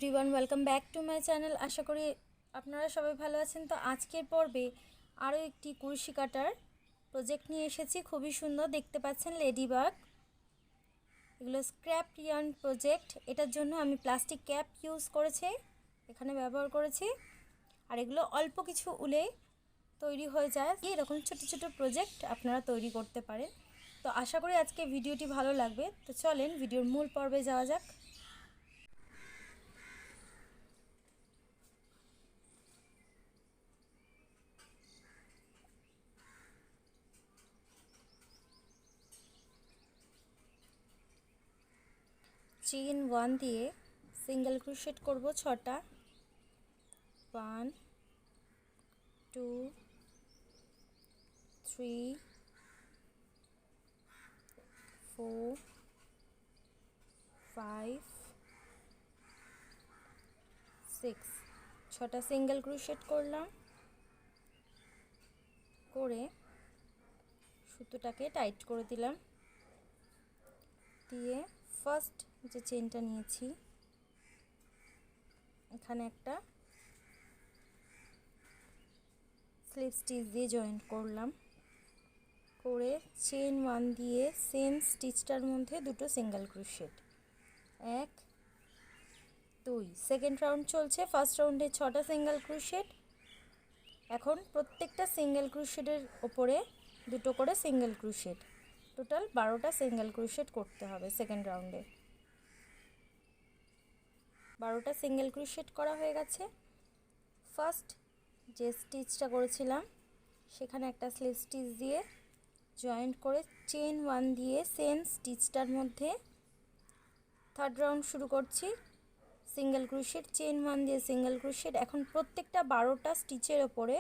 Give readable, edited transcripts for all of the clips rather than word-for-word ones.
Everyone, welcome back to my channel. আশা করি আপনারা সবাই ভালো আছেন। তো আজকের পর্বে আরও একটি কুরুশি কাটার প্রজেক্ট নিয়ে এসেছি। খুবই সুন্দর দেখতে পাচ্ছেন, লেডিবাগ। এগুলো স্ক্র্যাপ ইয়ার্ন প্রজেক্ট। এটার জন্য আমি প্লাস্টিক ক্যাপ ইউজ করেছি, এখানে ব্যবহার করেছি। আর এগুলো অল্প কিছু উলে তৈরি হয়ে যায়। এরকম ছোটো ছোটো প্রজেক্ট আপনারা তৈরি করতে পারেন। তো আশা করি আজকে ভিডিওটি ভালো লাগবে। তো চলেন ভিডিওর মূল পর্বে যাওয়া যাক। চেইন 1 দিয়ে সিঙ্গেল ক্রোশেট করব 6টা। 1 2 3 4 5 6 6টা সিঙ্গেল ক্রোশেট করলাম। করে সুতোটাকে টাইট করে দিলাম। দিয়ে ফার্স্ট যে চেইনটা নিয়েছি, এখানে একটা স্লিপ স্টিচ দিয়ে জয়েন্ট করলাম। করে চেইন 1 দিয়ে সেম স্টিচটার মধ্যে দুটো সিঙ্গেল ক্রোশেট। 1 2 সেকেন্ড রাউন্ড চলছে। ফার্স্ট রাউন্ডে 6টা সিঙ্গেল ক্রোশেট। এখন প্রত্যেকটা সিঙ্গেল ক্রোশেটের ওপরে দুটো করে সিঙ্গেল ক্রোশেট, টোটাল 12টা সিঙ্গেল ক্রোশেট করতে হবে। সেকেন্ড রাউন্ডে 12টা সিঙ্গেল ক্রোশেট করা হয়ে গেছে। ফার্স্ট যে স্টিচটা করেছিলাম সেখানে একটা স্লিপ স্টিচ দিয়ে জয়েন্ট করে চেইন 1 দিয়ে সেম স্টিচটার মধ্যে থার্ড রাউন্ড শুরু করছি। সিঙ্গেল ক্রোশেট, চেইন 1 দিয়ে সিঙ্গেল ক্রোশেট। এখন প্রত্যেকটা 12টা স্টিচের ওপরে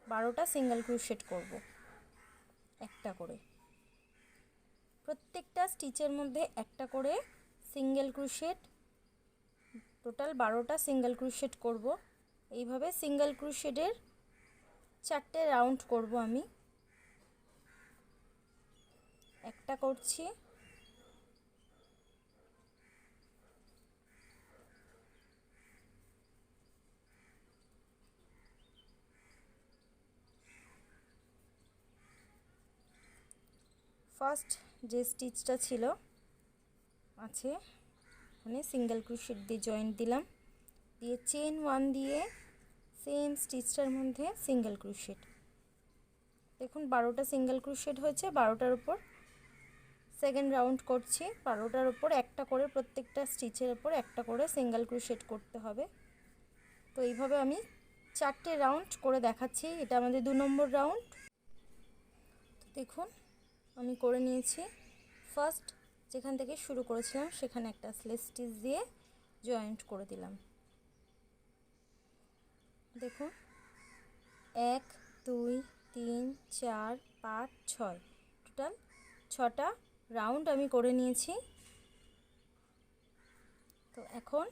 12টা সিঙ্গেল ক্রোশেট করব, একটা করে। প্রত্যেকটা স্টিচের মধ্যে একটা করে সিঙ্গেল ক্রোশেট, টোটাল 12টা সিঙ্গেল ক্রোশেট করব। এইভাবে সিঙ্গেল ক্রোশেটের 4টে রাউন্ড করব আমি। একটা করছি, ফার্স্ট যে স্টিচটা ছিল আছে মানে সিঙ্গেল ক্রোশেট দিয়ে জয়েন্ট দিলাম। দিয়ে চেইন 1 দিয়ে সেম স্টিচটার মধ্যে সিঙ্গেল ক্রোশেট। দেখুন 12টা সিঙ্গেল ক্রোশেট হয়েছে। 12টার উপর সেকেন্ড রাউন্ড করছি। 12টার উপর একটা করে প্রত্যেকটা স্টিচের উপর একটা করে সিঙ্গেল ক্রোশেট করতে হবে। তো এইভাবে আমি 4টে রাউন্ড করে দেখাচ্ছি। এটা আমাদের 2 নম্বর রাউন্ড। তো দেখুন আমি করে নিয়েছি। ফার্স্ট যেখান থেকে শুরু করেছিলাম সেখানে একটা স্লিপ স্টিচ দিয়ে জয়েন্ট করে দিলাম। দেখুন 1 2 3 4 5 6, টোটাল 6টা রাউন্ড আমি করে নিয়েছি। তো এখন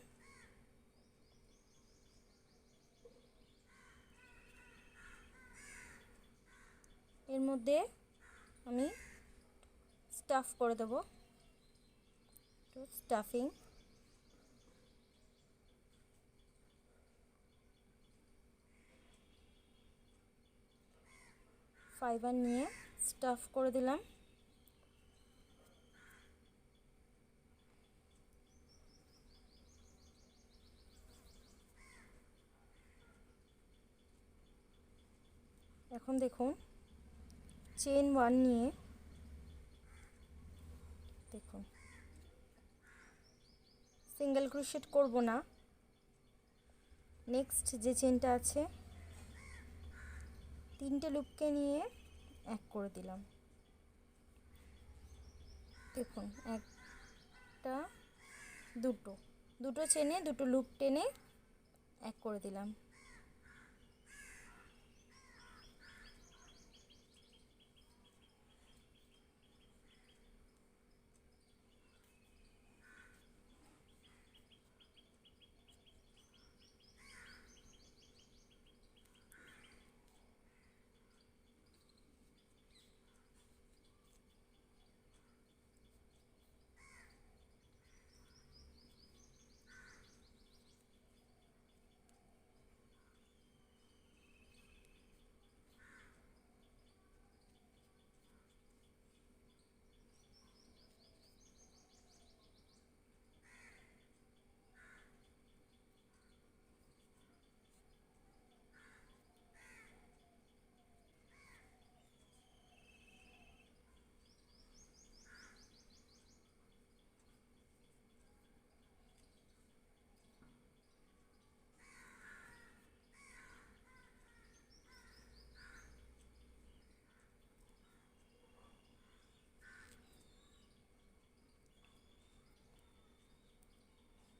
এর মধ্যে আমি স্টাফ করে দেব। তো স্টাফিং ফাইবার নিয়ে স্টাফ করে দিলাম। এখন দেখুন চেইন 1 নিয়ে দেখুন সিঙ্গেল ক্রোশেট করব না। নেক্সট যে চেইনটা আছে 3টে লুপকে নিয়ে এক করে দিলাম। দেখুন একটা দুটো চেনে দুটো লুপ টেনে এক করে দিলাম।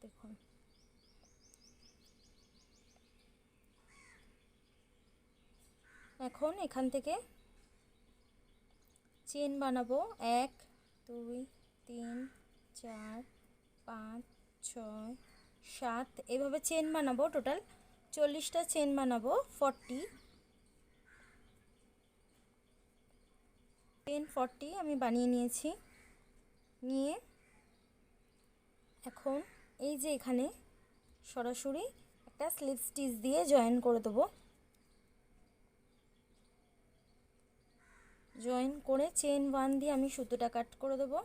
দেখুন এখন এখান থেকে চেন বানাবো 1 2 3 4 5 6 7 এভাবে চেন বানাবো। টোটাল 40টা চেন বানাবো। 40 আমি বানিয়ে নিয়েছি। নিয়ে এখন এই যে এখানে সরাসরি একটা স্লিপ স্টিচ দিয়ে জয়েন করে দেবো। জয়েন করে চেন 1 দিয়ে আমি সুতোটা কাট করে দেবো।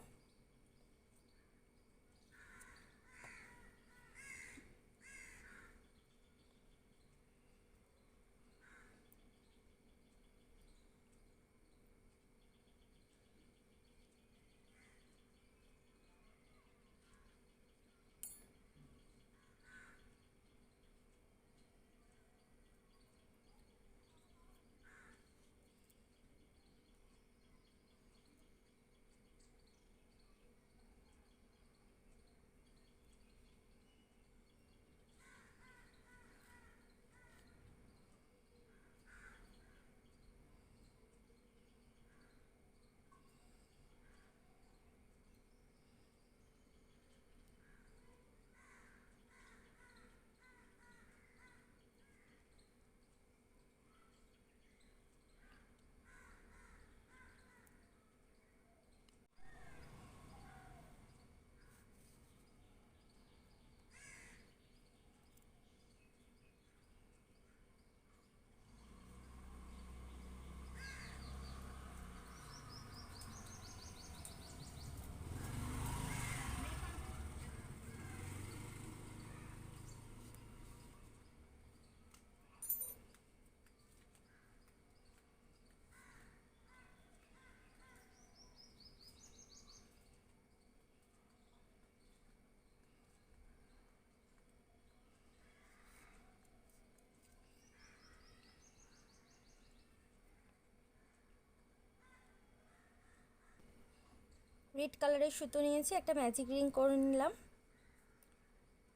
রেড কালারের সুতো নিয়েছি, একটা ম্যাজিক রিং করে নিলাম।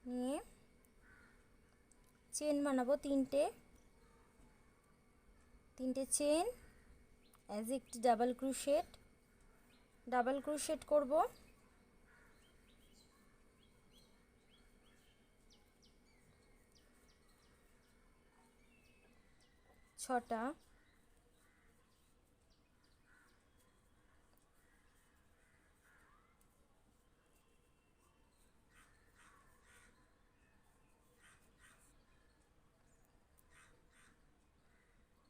নিয়ে চেন বানাবো তিনটে চেন, অ্যাজ একটি ডাবল ক্রোশেট করব। ছটা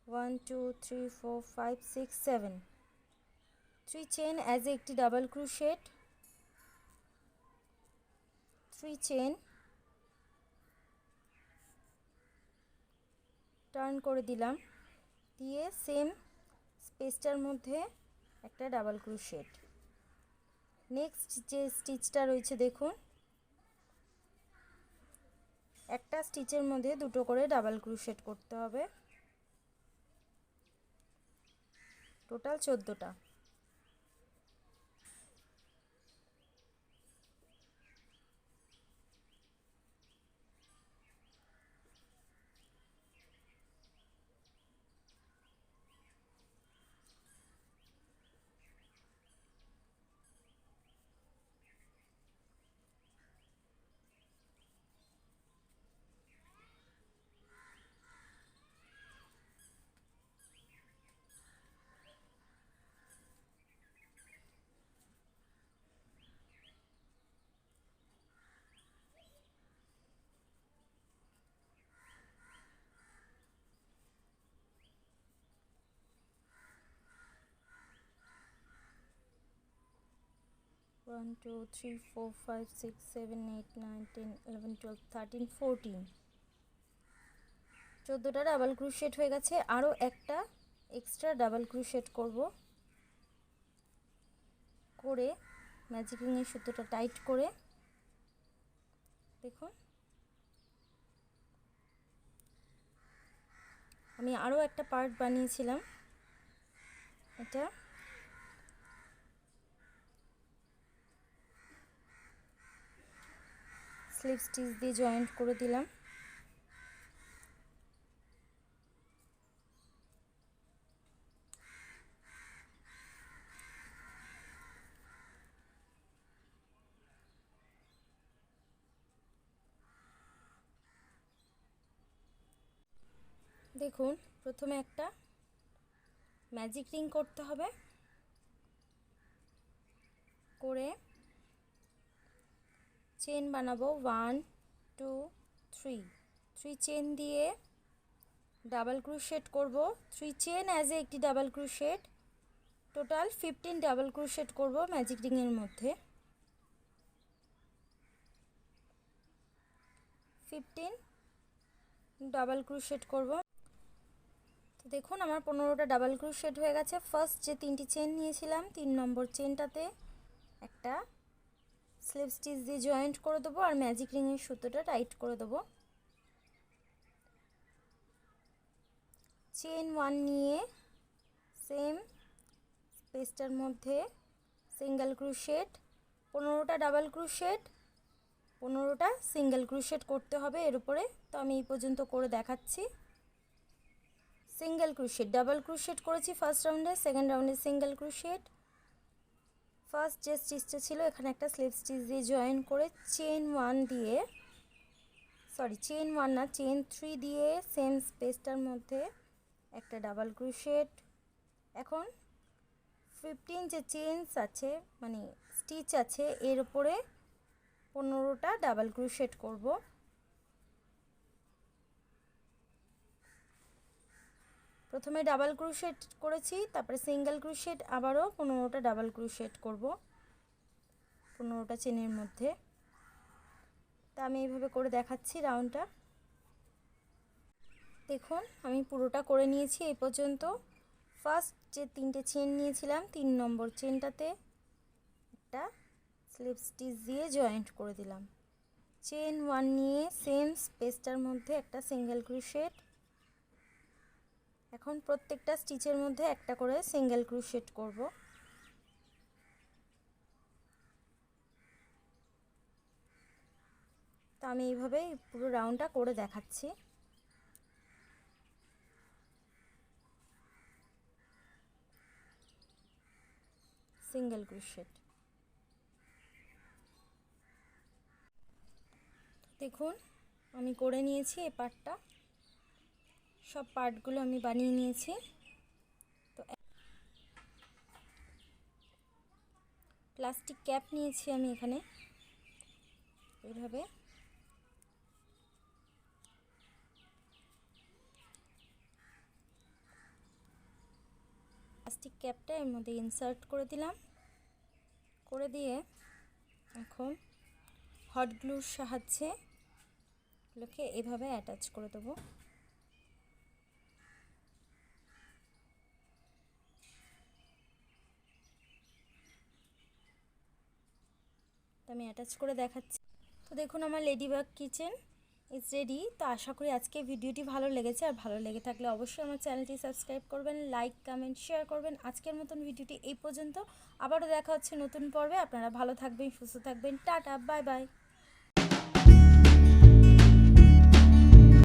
1 2 3 4 5 6 7 3 চেন অ্যাজ একটি ডাবল ক্রোশেট, 3 চেন টার্ন করে দিলাম, দিয়ে সেম স্পেসটার মধ্যে একটা ডাবল ক্রোশেট। নেক্সট যে স্টিচটা রয়েছে দেখুন, একটা স্টিচের মধ্যে দুটো করে ডাবল ক্রোশেট করতে হবে। টোটাল 14টা। 1 2 3 4 5 6 7 8 9 10 11 12 13 14 14টা ডাবল ক্রোশেট হয়ে গেছে। আরও একটা এক্সট্রা ডাবল ক্রোশেট করব। করে ম্যাজিক রিংয়ের সুতোটা টাইট করে দেখুন আমি আরও একটা পার্ট বানিয়েছিলাম। এটা স্লিপ স্টিচ দিয়ে জয়েন্ট করে দিলাম। দেখুন প্রথমে একটা ম্যাজিক রিং করতে হবে, করে চেন বানাবো 1 2 3 চেন দিয়ে ডাবল ক্রোশেট করব। 3 চেন অ্যাজ একটি double crochet, total 15 double crochet করব ম্যাজিক রিং এর মধ্যে। 15 ডাবল ক্রোশেট করব। তো দেখুন আমার 15টা ডাবল ক্রোশেট হয়ে গেছে। ফার্স্ট যে 3টি চেন নিয়েছিলাম 3 নম্বর চেনটাতে একটা স্লিপ স্টিচ দিয়ে জয়েন্ট করে দেবো আর ম্যাজিক রিং এর সুতোটা টাইট করে দেবো। চেন 1 নিয়ে সেম স্পেসটার মধ্যে সিঙ্গেল ক্রোশেট, 15টা ডাবল ক্রোশেট, 15টা সিঙ্গেল ক্রোশেট করতে হবে এর উপরে। তো আমি এই পর্যন্ত করে দেখাচ্ছি। সিঙ্গেল ক্রোশেট, ডাবল ক্রোশেট করেছি ফার্স্ট রাউন্ডে, সেকেন্ড রাউন্ডে সিঙ্গেল ক্রোশেট। ফার্স্ট যে স্টিচটা ছিল এখানে একটা স্লিপ স্টিচ দিয়ে জয়েন করে চেন 1 দিয়ে, সরি চেন 1 না চেন 3 দিয়ে সেম স্পেসটার মধ্যে একটা ডাবল ক্রোশেট। এখন 15 যে চেনস আছে মানে স্টিচ আছে এর উপরে 15টা ডাবল ক্রোশেট করব। প্রথমে ডাবল ক্রোশেট করেছি, তারপরে সিঙ্গেল ক্রোশেট, আবারও 15টা ডাবল ক্রোশেট করব 15টা চেনের মধ্যে। তা আমি এইভাবে করে দেখাচ্ছি রাউন্ডটা। দেখুন আমি পুরোটা করে নিয়েছি এই পর্যন্ত। ফার্স্ট যে 3টে চেন নিয়েছিলাম 3 নম্বর চেনটাতে একটা স্লিপ স্টিচ দিয়ে জয়েন্ট করে দিলাম। চেন 1 নিয়ে সেম স্পেসটার মধ্যে একটা সিঙ্গেল ক্রোশেট। এখন প্রত্যেকটা স্টিচের মধ্যে একটা করে সিঙ্গেল ক্রোশেট করব। তো আমি এইভাবে পুরো রাউন্ডটা করে দেখাচ্ছি। Single crochet. দেখুন আমি করে নিয়েছি এই পার্টটা, সব পার্টগুলো আমি বানিয়ে নিয়েছি। তো প্লাস্টিক ক্যাপ নিয়েছি আমি এখানে, এইভাবে প্লাস্টিক ক্যাপটা এর মধ্যে ইনসার্ট করে দিলাম। করে দিয়ে এখন হট গ্লুর সাহায্যে এগুলোকে এভাবে অ্যাটাচ করে দেবো। আমি অ্যাটাচ করে দেখাচ্ছি। তো দেখুন আমার লেডিবাগ কিচেন ইজ রেডি। তো আশা করি আজকে ভিডিওটি ভালো লেগেছে, আর ভালো লেগে থাকলে অবশ্যই আমার চ্যানেলটি সাবস্ক্রাইব করবেন, লাইক কমেন্ট শেয়ার করবেন। আজকের মতন ভিডিওটি এই পর্যন্ত, আবারও দেখা হচ্ছে নতুন পর্বে। আপনারা ভালো থাকবেন, সুস্থ থাকবেন, টাটা বাই বাই।